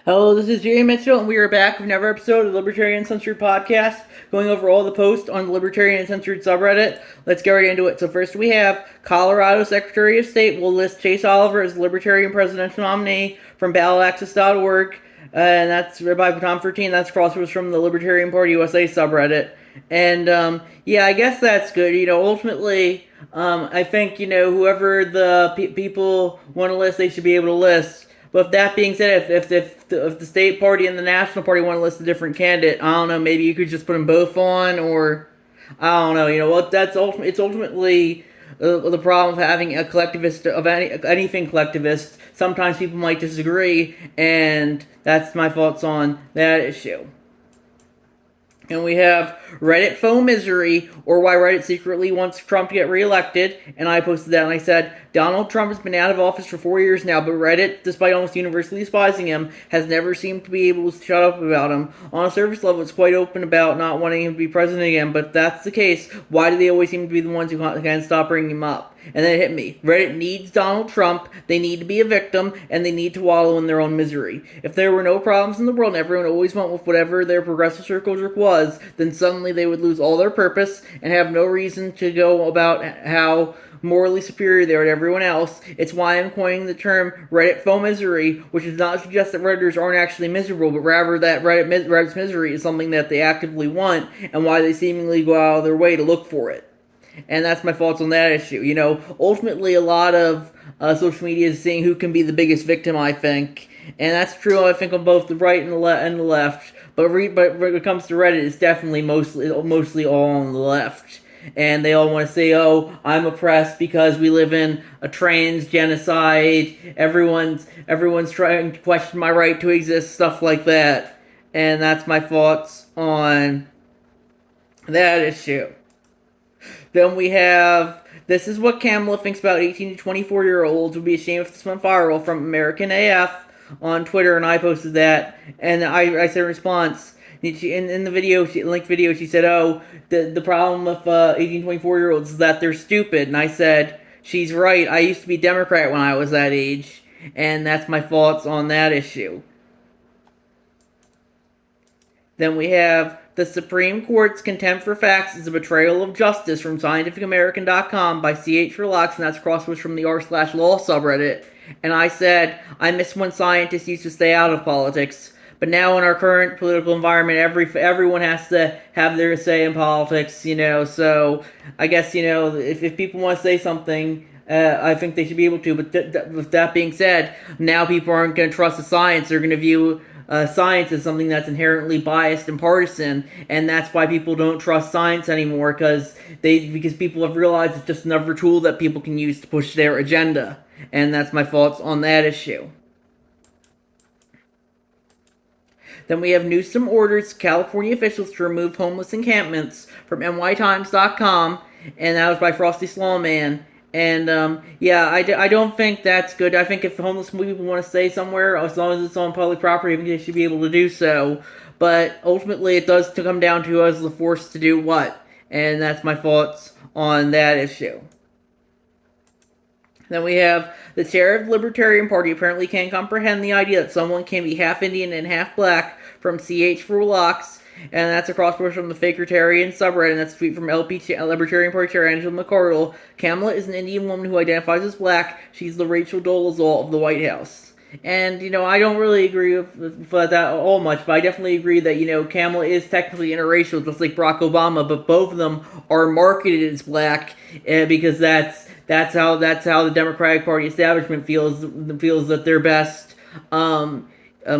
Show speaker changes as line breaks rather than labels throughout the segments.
Hello, this is Jerry Mitchell, and we are back with another episode of the Libertarian Uncensored podcast, going over all the posts on the Libertarian Uncensored subreddit. Let's get right into it. So first we have Colorado Secretary of State will list Chase Oliver as the Libertarian presidential nominee from ballotaccess.org, and that's by Tom 13. That's crosswords from the Libertarian Party USA subreddit. And yeah, I guess that's good. Ultimately, I think whoever the people want to list, they should be able to list. But that being said, if the state party and the national party want to list a different candidate, I don't know. Maybe you could just put them both on, or I don't know. What? It's ultimately the problem of having a collectivist of anything collectivist. Sometimes people might disagree, and that's my thoughts on that issue. And we have Reddit Faux Misery, or why Reddit secretly wants Trump to get reelected. And I posted that and I said, Donald Trump has been out of office for 4 years now, but Reddit, despite almost universally despising him, has never seemed to be able to shut up about him. On a surface level, it's quite open about not wanting him to be president again, but if that's the case, why do they always seem to be the ones who can't stop bringing him up? And then it hit me. Reddit needs Donald Trump, they need to be a victim, and they need to wallow in their own misery. If there were no problems in the world and everyone always went with whatever their progressive circle jerk was, then suddenly they would lose all their purpose and have no reason to go about how morally superior they are to everyone else. It's why I'm coining the term Reddit Faux Misery, which does not suggest that Redditors aren't actually miserable, but rather that Reddit's misery is something that they actively want, and why they seemingly go out of their way to look for it. And that's my thoughts on that issue. Ultimately, a lot of social media is seeing who can be the biggest victim, I think. And that's true, I think, on both the right and the left. But when it comes to Reddit, it's definitely mostly all on the left. And they all want to say, oh, I'm oppressed because we live in a trans genocide. Everyone's trying to question my right to exist, stuff like that. And that's my thoughts on that issue. Then we have, this is what Kamala thinks about 18 to 24-year-olds. Would be ashamed if this went viral, from American AF on Twitter, and I posted that. And I said in response, in the video, linked video, she said, oh, the problem with 18 to 24-year-olds is that they're stupid. And I said, she's right. I used to be Democrat when I was that age. And that's my thoughts on that issue. Then we have the Supreme Court's contempt for facts is a betrayal of justice, from scientificamerican.com by C.H. Relax, and that's crosswords from the r/law subreddit. And I said, I miss when scientists used to stay out of politics. But now in our current political environment, everyone has to have their say in politics, so I guess, if people want to say something, I think they should be able to. But with that being said, now people aren't going to trust the science. They're going to view science as something that's inherently biased and partisan, and that's why people don't trust science anymore, because people have realized it's just another tool that people can use to push their agenda. And that's my thoughts on that issue. Then we have Newsom orders California officials to remove homeless encampments, from nytimes.com, and that was by Frosty Slawman. And, yeah, I don't think that's good. I think if homeless people want to stay somewhere, as long as it's on public property, I think they should be able to do so. But ultimately, it does come down to us, the force, to do what. And that's my thoughts on that issue. Then we have the chair of the Libertarian Party apparently can't comprehend the idea that someone can be half Indian and half black, from CH Relax. And that's a crossword from the Fakertarian subreddit, and that's a tweet from Libertarian Party Chair Angela McCardle. Kamala is an Indian woman who identifies as black. She's the Rachel Dolezal of the White House. And, I don't really agree with that all much, but I definitely agree that, Kamala is technically interracial, just like Barack Obama, but both of them are marketed as black, because that's how the Democratic Party establishment feels that they're best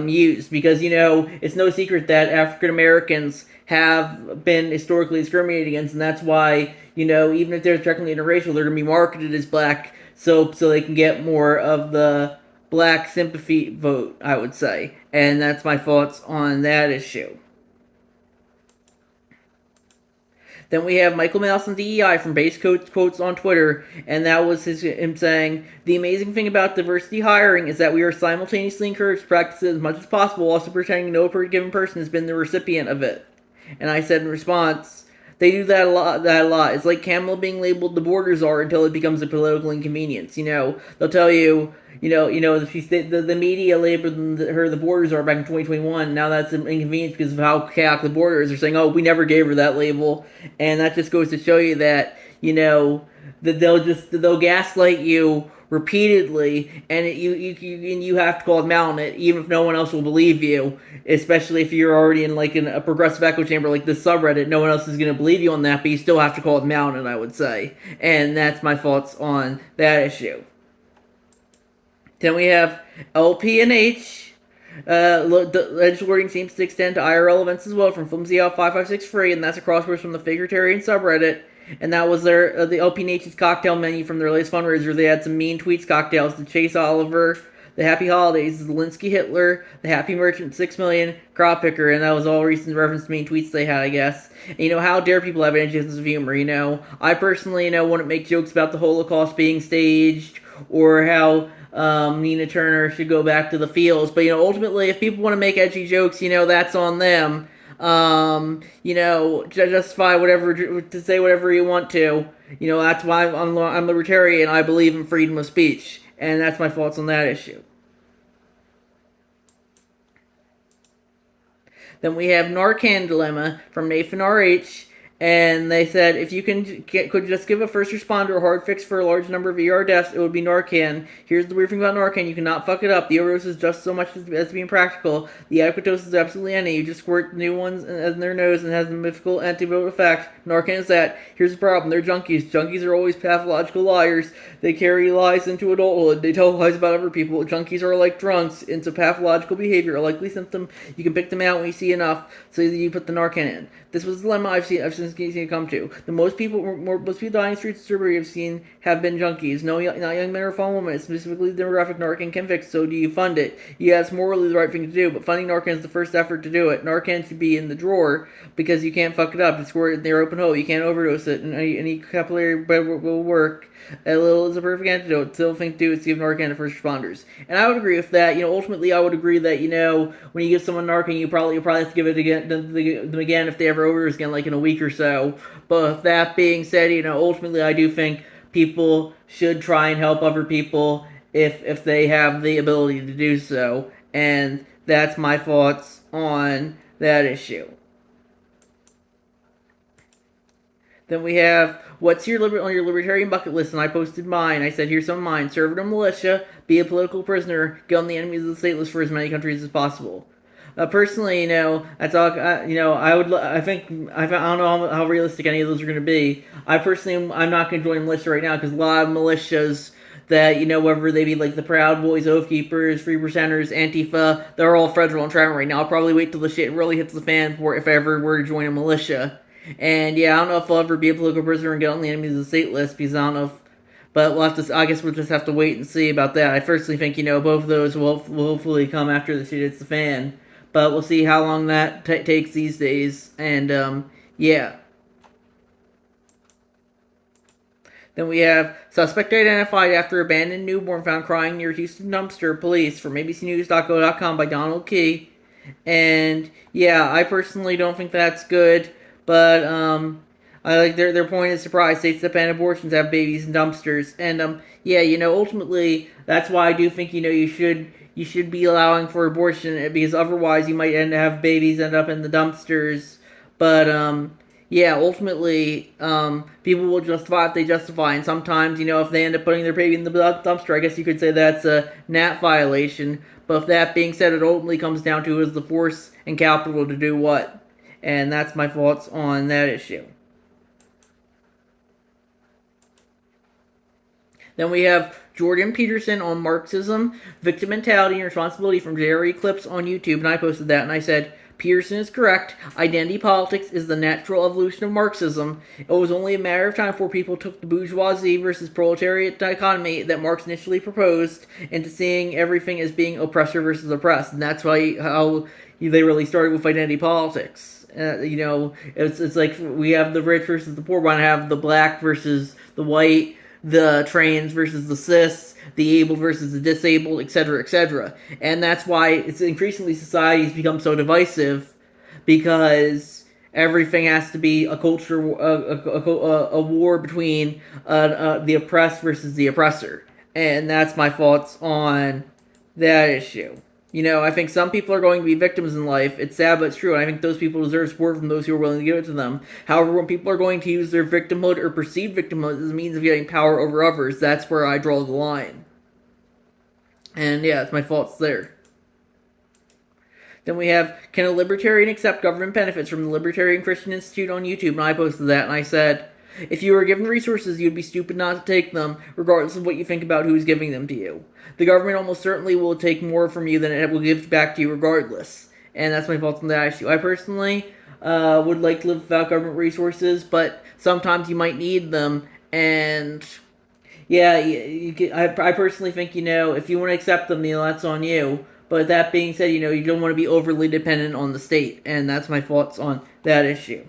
used, because it's no secret that African Americans have been historically discriminated against, and that's why even if they're technically interracial, they're going to be marketed as black, so they can get more of the black sympathy vote, I would say. And that's my thoughts on that issue. Then we have Michael Nelson DEI from Base Quotes on Twitter, and that was him saying, the amazing thing about diversity hiring is that we are simultaneously encouraged to practice it as much as possible, also pretending no given person has been the recipient of it. And I said in response, They do that a lot. That a lot. It's like Camel being labeled the borders are until it becomes a political inconvenience. They'll tell you. If the media labeled her the borders are back in 2021. Now that's an inconvenience because of how chaotic the borders are saying. Oh, we never gave her that label, and that just goes to show you that that they'll gaslight you repeatedly, and you have to call them out on it, even if no one else will believe you. Especially if you're already in a progressive echo chamber like this subreddit, no one else is going to believe you on that, but you still have to call them out on it, I would say. And that's my thoughts on that issue. Then we have LP and H. The edge wording seems to extend to IRL events as well, from Flimsy Out 556 Free, and that's a crossword from the Libertarian subreddit. And that was the LP and H's cocktail menu from their latest fundraiser. They had some mean tweets cocktails: the Chase Oliver, the Happy Holidays, the Zelensky Hitler, the Happy Merchant 6 Million, Crop Picker, and that was all recent reference to mean tweets they had, I guess. And, how dare people have any sense of humor, I personally, wouldn't make jokes about the Holocaust being staged, or how Nina Turner should go back to the fields. But, ultimately, if people want to make edgy jokes, that's on them. Justify whatever, to say whatever you want to. That's why I'm libertarian. I believe in freedom of speech. And that's my thoughts on that issue. Then we have Narcan Dilemma from Nathan RH. And they said, if you could just give a first responder a hard fix for a large number of ER deaths, it would be Narcan. Here's the weird thing about Narcan: you cannot fuck it up. The overdose is just so much as being practical. The adequate dose is absolutely any. You just squirt new ones in their nose and it has a mythical antidote effect. Narcan is that. Here's the problem: they're junkies. Junkies are always pathological liars. They carry lies into adulthood. They tell lies about other people. Junkies are like drunks. It's a pathological behavior, a likely symptom. You can pick them out when you see enough, so you put the Narcan in. This was the dilemma I've seen it come to. Most people dying in the streets of Suburbia have been junkies. Not young men or fallen women. Specifically, the demographic Narcan can fix. So do you fund it? Yeah, it's morally the right thing to do, but funding Narcan is the first effort to do it. Narcan should be in the drawer because you can't fuck it up. It's where their open hole. You can't overdose it, and any capillary will work. A little is a perfect antidote. Still thing to do is to give Narcan to first responders. And I would agree with that. Ultimately, I would agree that, when you give someone Narcan, you'll probably have to give it them again if they ever overdose again, like in a week or so. But with that being said, ultimately, I do think people should try and help other people if they have the ability to do so. And that's my thoughts on that issue. Then we have, what's on your libertarian bucket list? And I posted mine. I said, here's some of mine: serve in a militia, be a political prisoner, get on the enemies of the state list for as many countries as possible. Personally, that's all. I don't know how realistic any of those are going to be. I'm not going to join a militia right now because a lot of militias that, whether they be like the Proud Boys, Oath Keepers, Free Percenters, Antifa, they're all federal entrapment right now. I'll probably wait till the shit really hits the fan if I ever were to join a militia. And yeah, I don't know if I'll ever be a political prisoner and get on the enemies of the state list, because I don't know if, but I guess we'll just have to wait and see about that. I personally think, both of those will hopefully come after the shit hits the fan, but we'll see how long that takes these days, and yeah. Then we have suspect identified after abandoned newborn found crying near Houston dumpster, police, from abcnews.go.com by Donald Key. And yeah, I personally don't think that's good. But I like their point is surprise. States that ban abortions have babies in dumpsters, and ultimately that's why I do think you should be allowing for abortion, because otherwise you might have babies end up in the dumpsters. But yeah, ultimately people will justify if they justify, and sometimes if they end up putting their baby in the dumpster, I guess you could say that's a NAT violation. But with that being said, it ultimately comes down to is the force and capital to do what. And that's my thoughts on that issue. Then we have Jordan Peterson on Marxism, Victim Mentality, and Responsibility from JRE Clips on YouTube. And I posted that and I said, Peterson is correct. Identity politics is the natural evolution of Marxism. It was only a matter of time before people took the bourgeoisie versus proletariat dichotomy that Marx initially proposed into seeing everything as being oppressor versus oppressed. And that's how they really started with identity politics. It's like we have the rich versus the poor. We want to have the black versus the white, the trans versus the cis, the able versus the disabled, etc., etc. And that's why it's increasingly society's become so divisive, because everything has to be a culture, a war between the oppressed versus the oppressor. And that's my thoughts on that issue. I think some people are going to be victims in life. It's sad, but it's true. And I think those people deserve support from those who are willing to give it to them. However, when people are going to use their victimhood or perceived victimhood as a means of getting power over others, that's where I draw the line. And yeah, it's my thoughts there. Then we have, can a libertarian accept government benefits from the Libertarian Christian Institute on YouTube? And I posted that, and I said, if you were given resources, you'd be stupid not to take them, regardless of what you think about who's giving them to you. The government almost certainly will take more from you than it will give back to you regardless. And that's my thoughts on that issue. I personally would like to live without government resources, but sometimes you might need them, and yeah, I personally think, if you want to accept them, that's on you. But that being said, you don't want to be overly dependent on the state, and that's my thoughts on that issue.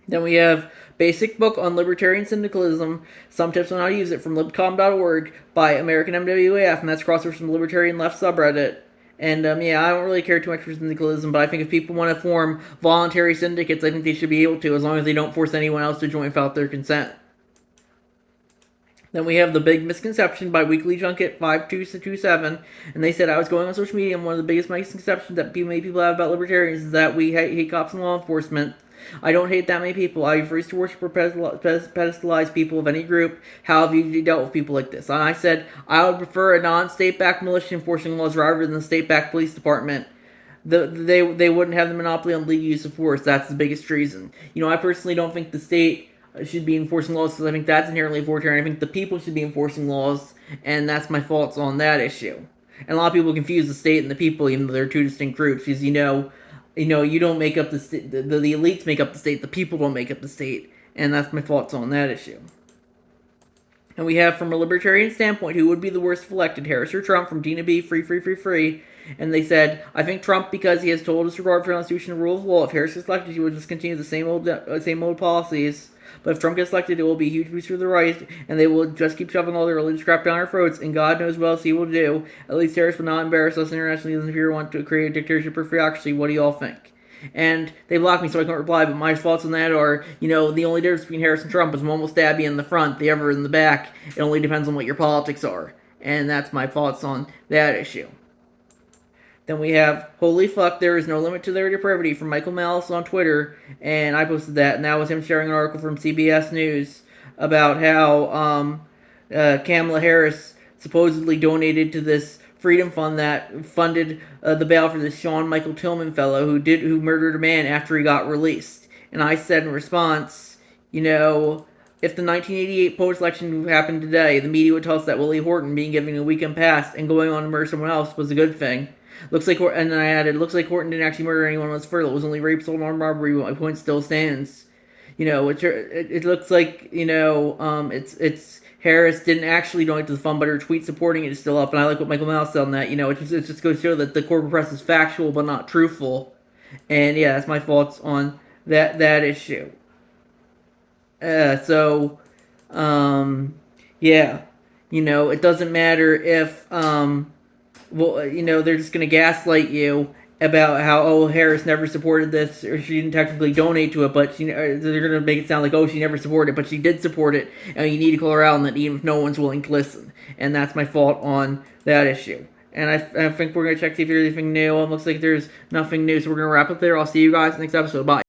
Then we have Basic Book on Libertarian Syndicalism, Some Tips on How to Use It from libcom.org by American MWAF, and that's crossovers from the Libertarian Left subreddit. And I don't really care too much for syndicalism, but I think if people want to form voluntary syndicates, I think they should be able to, as long as they don't force anyone else to join without their consent. Then we have The Big Misconception by Weekly Junket 5227, and they said, I was going on social media, and one of the biggest misconceptions that many people have about libertarians is that we hate cops and law enforcement. I don't hate that many people. I refuse to worship or pedestalize people of any group. How have you dealt with people like this? And I said, I would prefer a non-state-backed militia enforcing laws rather than a state-backed police department. They wouldn't have the monopoly on legal use of force. That's the biggest reason. I personally don't think the state should be enforcing laws because I think that's inherently authoritarian. I think the people should be enforcing laws, and that's my thoughts on that issue. And a lot of people confuse the state and the people, even though they're two distinct groups, because you don't make up the state. The elites make up the state. The people don't make up the state, and that's my thoughts on that issue. And we have, from a libertarian standpoint, who would be the worst if elected, Harris or Trump? From Dina B. Free. And they said, I think Trump, because he has total disregard for the Constitution and rule of law. If Harris is elected, he will just continue the same old policies. But if Trump gets elected, it will be a huge boost for the right, and they will just keep shoving all their religious crap down our throats, and God knows what else he will do. At least Harris will not embarrass us internationally if you want to create a dictatorship or theocracy. What do y'all think? And they blocked me, so I can't reply, but my thoughts on that are, the only difference between Harris and Trump is one will stab you in the front, the other in the back. It only depends on what your politics are. And that's my thoughts on that issue. Then we have, holy fuck, there is no limit to their depravity, from Michael Malice on Twitter, and I posted that, and that was him sharing an article from CBS News about how Kamala Harris supposedly donated to this Freedom Fund that funded the bail for this Sean Michael Tillman fellow who murdered a man after he got released. And I said in response, if the 1988 post-election happened today, the media would tell us that Willie Horton being given a weekend pass and going on to murder someone else was a good thing. Looks like Horton didn't actually murder anyone on his furlough. It was only rape, assault, and armed robbery, but my point still stands. It looks like, it's Harris didn't actually donate to the fund, but her tweet supporting it is still up, and I like what Michael Malice said on that. It just goes to show that the corporate press is factual but not truthful. And yeah, that's my thoughts on that issue. It doesn't matter if, they're just going to gaslight you about how, Harris never supported this, or she didn't technically donate to it, but they're going to make it sound like, she never supported it, but she did support it, and you need to call her out on that even if no one's willing to listen. And that's my fault on that issue. And I think we're going to check to see if there's anything new. It looks like there's nothing new, so we're going to wrap up there. I'll see you guys next episode. Bye.